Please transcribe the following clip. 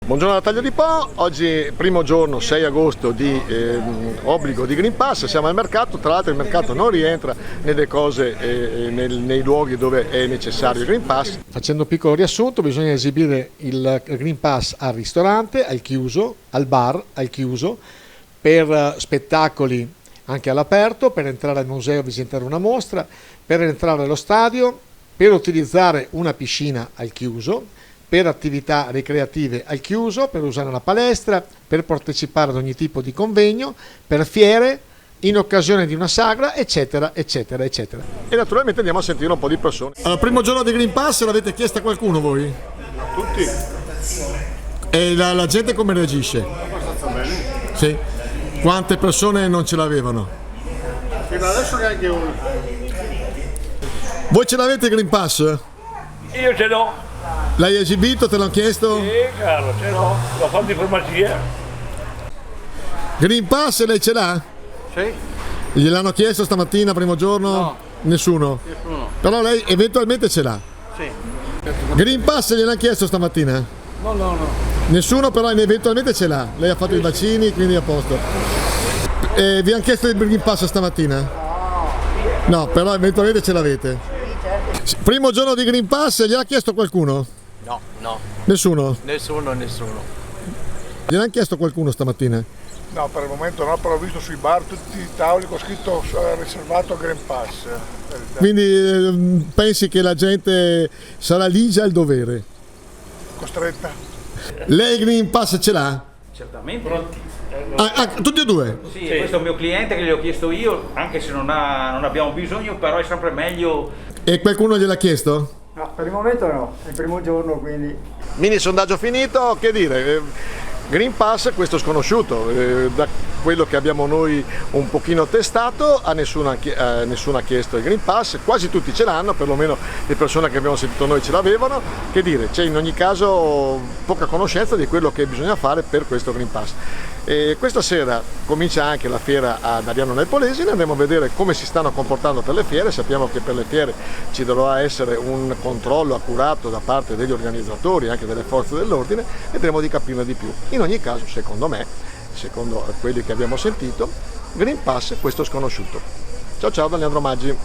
Buongiorno da Taglio di Po, oggi primo giorno 6 agosto di obbligo di Green Pass, siamo al mercato, tra l'altro il mercato non rientra nelle cose, nei luoghi dove è necessario il Green Pass. Facendo un piccolo riassunto, bisogna esibire il Green Pass al ristorante, al chiuso, al bar, al chiuso, per spettacoli anche all'aperto, per entrare al museo e visitare una mostra, per entrare allo stadio, per utilizzare una piscina al chiuso, per attività ricreative al chiuso, per usare la palestra, per partecipare ad ogni tipo di convegno, per fiere, in occasione di una sagra, eccetera, eccetera, eccetera. E naturalmente andiamo a sentire un po' di persone. Al primo giorno di Green Pass l'avete chiesto a qualcuno voi? Tutti. E la gente come reagisce? Abbastanza bene. Sì. Quante persone non ce l'avevano? Fino adesso neanche uno. Voi ce l'avete il Green Pass? Io ce l'ho. L'hai esibito, te l'hanno chiesto? Sì, caro, ce l'ho. L'ho fatto in farmacia. Green Pass lei ce l'ha? Sì? Gliel'hanno chiesto stamattina, primo giorno? No. Nessuno? Nessuno. Però lei eventualmente ce l'ha? Sì. Green Pass gliel'hanno chiesto stamattina? No. Nessuno, però eventualmente ce l'ha. Lei ha fatto i vaccini, quindi a posto. Vi hanno chiesto il Green Pass stamattina? No, però eventualmente ce l'avete. Primo giorno di Green Pass, gliel'ha chiesto qualcuno? No, Nessuno? nessuno. Gliel'hanno chiesto qualcuno stamattina? No, per il momento no, però ho visto sui bar tutti i tavoli con scritto riservato Green Pass. Quindi pensi che la gente sarà lì già il dovere? Costretta. Lei il Green Pass ce l'ha? Certamente. Tutti e due? Sì, questo è un mio cliente che gli ho chiesto io, anche se non abbiamo bisogno, però è sempre meglio. E qualcuno gliel'ha chiesto? No, per il momento no, è il primo giorno, quindi. Mini sondaggio finito, che dire? Green Pass, questo sconosciuto, da quello che abbiamo noi un pochino testato, a nessuno ha chiesto il Green Pass, quasi tutti ce l'hanno, perlomeno le persone che abbiamo sentito noi ce l'avevano, che dire, c'è in ogni caso poca conoscenza di quello che bisogna fare per questo Green Pass. E questa sera comincia anche la fiera ad Ariano nel Polesine, andremo a vedere come si stanno comportando per le fiere, sappiamo che per le fiere ci dovrà essere un controllo accurato da parte degli organizzatori, anche delle forze dell'ordine, vedremo di capirne di più. In ogni caso, secondo me, secondo quelli che abbiamo sentito, Green Pass questo sconosciuto. Ciao da Leandro Maggi.